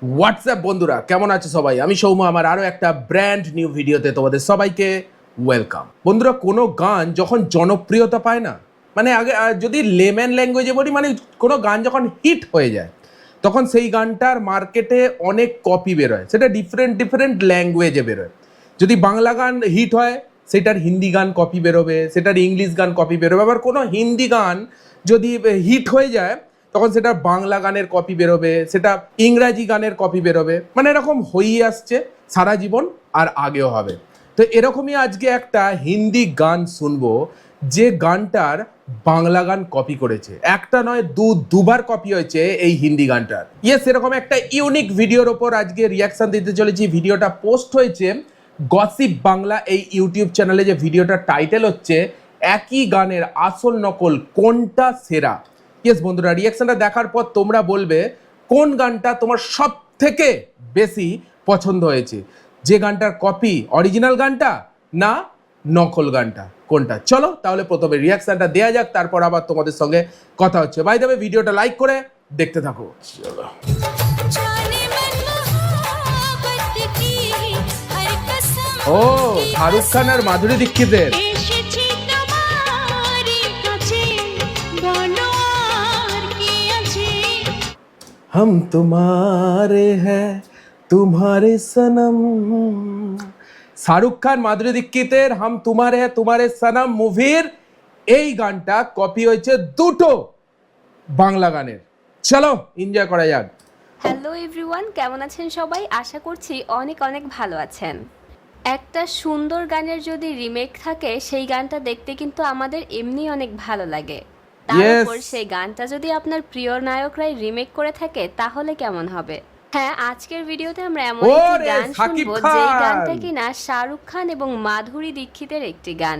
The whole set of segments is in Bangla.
হোয়াটসঅ্যাপ বন্ধুরা, কেমন আছে সবাই? আমি সৌম্য, আমার আরও একটা ব্র্যান্ড নিউ ভিডিওতে তোমাদের সবাইকে ওয়েলকাম। বন্ধুরা, কোনো গান যখন জনপ্রিয়তা পায় না, মানে আগে যদি লেম্যান ল্যাঙ্গুয়েজে বলি, মানে কোনো গান যখন হিট হয়ে যায় তখন সেই গানটার মার্কেটে অনেক কপি বেরোয়, সেটা ডিফারেন্ট ল্যাঙ্গুয়েজে বেরোয়। যদি বাংলা গান হিট হয় সেটার হিন্দি গান কপি বেরোবে, সেটার ইংলিশ গান কপি বেরোবে। আবার কোনো হিন্দি গান যদি হিট হয়ে যায় তখন সেটা বাংলা গানের কপি বেরোবে, সেটা ইংরাজি গানের কপি বেরোবে, মানে এরকম হয়েই আসছে সারা জীবন, আর আগেও হবে। তো এরকমই আজকে একটা হিন্দি গান শুনবো যে গানটার বাংলা গান কপি করেছে। একটা নয়, দুবার কপি হয়েছে এই হিন্দি গানটার। ইয়েস, এরকম একটা ইউনিক ভিডিওর ওপর আজকে রিয়াকশন দিতে চলেছি। ভিডিওটা পোস্ট হয়েছে গসিপ বাংলা এই ইউটিউব চ্যানেলে। যে ভিডিওটার টাইটেল হচ্ছে একই গানের আসল নকল কোনটা সেরা। ইয়েস বন্ধুরা, রিয়াকশনটা দেখার পর তোমরা বলবে কোন গানটা তোমার সব থেকে বেশি পছন্দ হয়েছে, যে গানটার কপি অরিজিনাল গানটা না নকল গানটা, কোনটা। চলো তাহলে প্রথমে রিয়াকশনটা দেয়া যাক, তারপর আবার তোমাদের সঙ্গে কথা হচ্ছে। বাই দ্য ওয়ে, ভিডিওটা লাইক করে দেখতে থাকো। চলো। ও, শাহরুখ খান আর মাধুরী দীক্ষিতের। हम तुम्हारे हैं तुम्हारे सनम। শাহরুখ খান মাধুরী দীক্ষিতের হাম তোমারে হ্যাঁ তোমারে সনম মুভির এই গানটা কপি হয়েছে দুটো বাংলা গানের। চলো এনজয় করা যাক। হ্যালো এভরিওয়ান, কেমন আছেন সবাই? আশা করছি অনেক অনেক ভালো আছেন। একটা সুন্দর গানের যদি রিমেক থাকে সেই গানটা দেখতে কিন্তু আমাদের এমনি অনেক ভালো লাগে। তারপর সেই গানটা যদি আপনার প্রিয় নায়করাই রিমেক করে থাকে তাহলে কেমন হবে? হ্যাঁ, আজকের ভিডিওতে আমরা এমন একটি গান শুনবো যেই গানটা কিনা শাহরুখ খান এবং মাধুরী দীক্ষিতের একটি গান।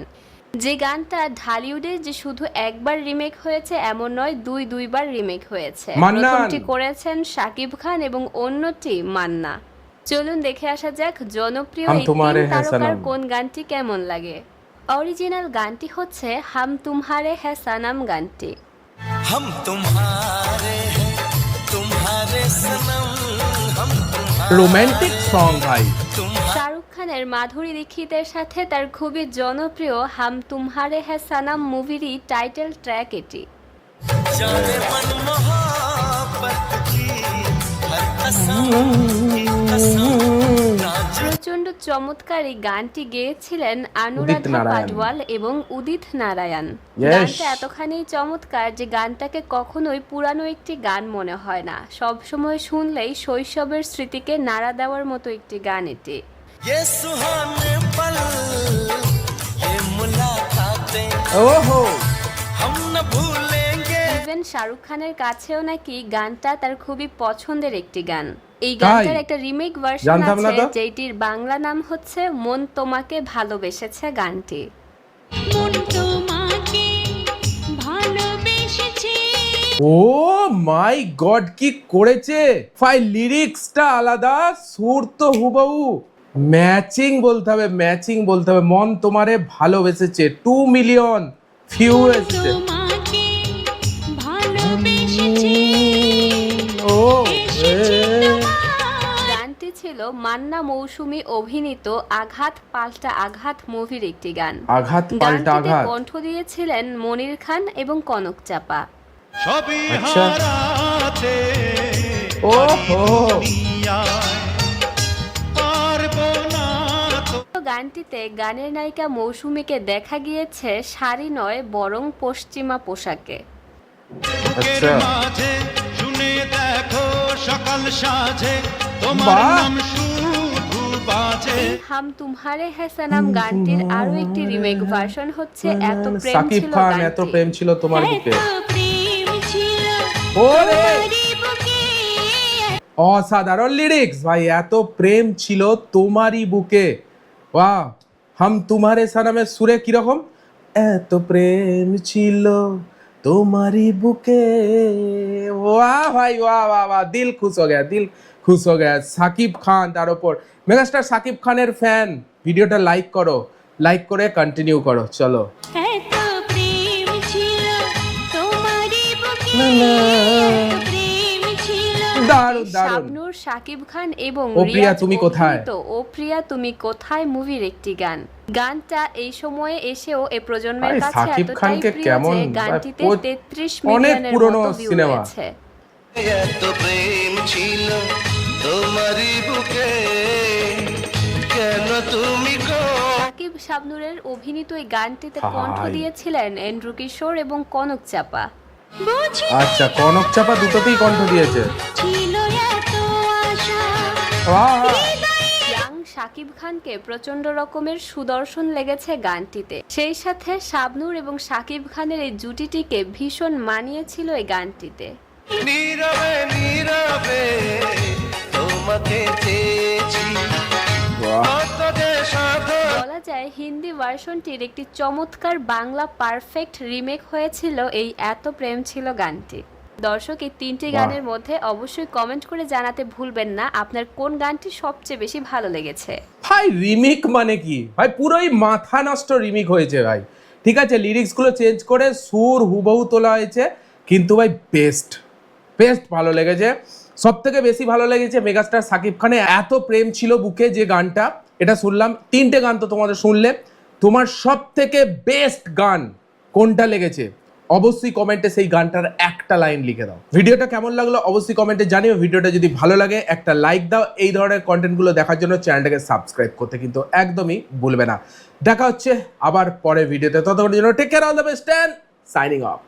যে গানটা ঢালিউডে যে শুধু একবার রিমেক হয়েছে এমন নয়, দুইবার রিমেক হয়েছে। প্রথমটি করেছেন শাকিব খান এবং অন্যটি মান্না। চলুন দেখে আসা যাক জনপ্রিয় এই তিন তারকার কোন গানটি কেমন লাগে। অরিজিনাল গানটি হচ্ছে হাম তুমহারে হ্যাঁ সনম গানটি। हम तुम्हारे हैं तुम्हारे सनम, हम तुम्हारे রোমান্টিক সং ভাই। শাহরুখ খানের মাধুরী দীক্ষিতের সাথে তার খুবই জনপ্রিয় হাম তুমহারে হ্যাঁ সনম মুভিরই টাইটেল ট্র্যাক এটি। जाने मन मोहब्बत की हर कसम की कसम প্রচন্ড চমৎকার এই গানটি গেয়েছিলেন অনুরাধা পাডওয়াল এবং উদিত নারায়ণ। গানটা এতখানি চমৎকার যে গানটাকে কখনোই পুরানো একটি গান মনে হয় না, সব সময় শুনলেই শৈশবের স্মৃতিকে নাড়া দেওয়ার মতো একটি গান এটি। ये सुहाने पल ये मुलाकातें ওহো, हम न भूलेंगे। ইভেন শাহরুখ খানের কাছেও নাকি গানটা তার খুবই পছন্দের একটি গান। এই গানটার একটা রিমেক ভার্সন আছে যেটির বাংলা নাম হচ্ছে মন তোমাকে ভালোবেসেছে গানটি। মন তোমাকে ভালোবেসেছে। ও মাই গড, কি করেছে! ফাই লিরিক্সটা আলাদা, সুর তো হুবহু ম্যাচিং বলতে হবে, ম্যাচিং বলতে হবে। মন তোমারে ভালোবেসেছে 2 মিলিয়ন ভিউ এসেছে। ও গানটি ছিল মান্না মৌসুমী অভিনীত আঘাত পাল্টা আঘাত মুভির একটি গান। আঘাত পাল্টা আঘাত কণ্ঠ দিয়েছিলেন মনির খান এবং কনক চাপা। আচ্ছা, ওহো, গানটিতে গানের নায়িকা মৌসুমীকে দেখা গিয়েছে শাড়ি নয় বরং পশ্চিমা পোশাকে। আচ্ছা, শুনে দেখো সকাল সাজে তোমার নাম শুধু বাজে। হাম তুমহারে হ্যাঁ সনম গানটির আরো একটি রিমেক ভার্সন হচ্ছে এত প্রেম সাকিব ছিল খান, গানটি। এত প্রেম ছিল তোমার বুকে। অসাধারণ লিরিক্স ভাই, এত প্রেম ছিল তোমারই বুকে। বাহ, হাম তোমারে সনমের সুরে কিরকম, এত প্রেম ছিল তোমারই বুকে। वाह भाई वाह वाह वाह, दिल खुश हो गया, दिल खुश हो गया। সাকিব খান, তার উপর মেগাস্টার সাকিব খানের ফ্যান। ভিডিওটা লাইক করো, লাইক করে কন্টিনিউ করো। চলো। এত প্রেম ছিল তোমারই বুকে, না, না। এত প্রেম ছিল দারুণ দারুণ। শাবনূর, শাকিব খান এবং ও প্রিয়া, রিয়াজ তুমি কোথায়? অভিনীত ও প্রিয়া তুমি কোথায় মুভির একটি গান। গানটা এই সময়ে এসেও এই প্রজন্মের ভাই, কাছে শাকিব এতটাই খানকে প্রিয় কেমন, যে ভাই, গানটিতে 33 অনেক মিলিয়নের পুরনো মতো ভিউ সিনেমা। রয়েছে। এত প্রেম ছিল তোমারই বুকে, কেন তুমি শাকিব শাবনূরের অভিনীত এই গানটিতে হায়। কণ্ঠ দিয়েছিলেন এন্ড্রু কিশোর এবং কনক চাপা। আচ্ছা, কনক চাপা দুটোতেই কণ্ঠ দিয়েছে। বাহ! ইয়াং শাকিব খানকে প্রচন্ড রকমের সুদর্শন লেগেছে গানটিতে। সেই সাথে শাবনূর এবং শাকিব খানের এই জুটিটিকে ভীষণ মানিয়েছিল এই গানটিতে। নীরবে নীরবে তোমাকে চেয়েছি, বাহ! কত যে সাধন। বলা যায় হিন্দি ভার্সনটির একটি চমৎকার বাংলা পারফেক্ট রিমেক হয়েছিল এই এত প্রেম ছিল গানটি। দর্শক, এই 3টি বাহ। গানের মধ্যে অবশ্যই কমেন্ট করে জানাতে ভুলবেন না আপনার কোন গানটি সবচেয়ে বেশি ভালো লেগেছে। ভাই রিমিক মানে কি ভাই, পুরোই মাথা নষ্ট রিমিক হয়েছে ভাই। ঠিক আছে, লিরিক্সগুলো চেঞ্জ করে সুর হুবহু তোলা হয়েছে, কিন্তু ভাই বেস্ট ভালো লেগেছে। সব থেকে বেশি ভালো লেগেছে মেগাস্টার শাকিব খানের এত প্রেম ছিল বুকে যে গানটা, এটা শুনলাম। 3টে গান তো তোমাদের শুনলে, তোমার সব থেকে বেস্ট গান কোনটা লেগেছে অবশ্যই কমেন্টে সেই গানটার একটা লাইন লিখে দাও। ভিডিওটা কেমন লাগলো অবশ্যই কমেন্টে জানিও। ভিডিওটা যদি ভালো লাগে একটা লাইক দাও। এই ধরনের কন্টেন্টগুলো দেখার জন্য চ্যানেলটাকে সাবস্ক্রাইব করতে কিন্তু একদমই ভুলবে না। দেখা হচ্ছে আবার পরের ভিডিওতে, ততক্ষণের জন্য take care, all the best and signing of.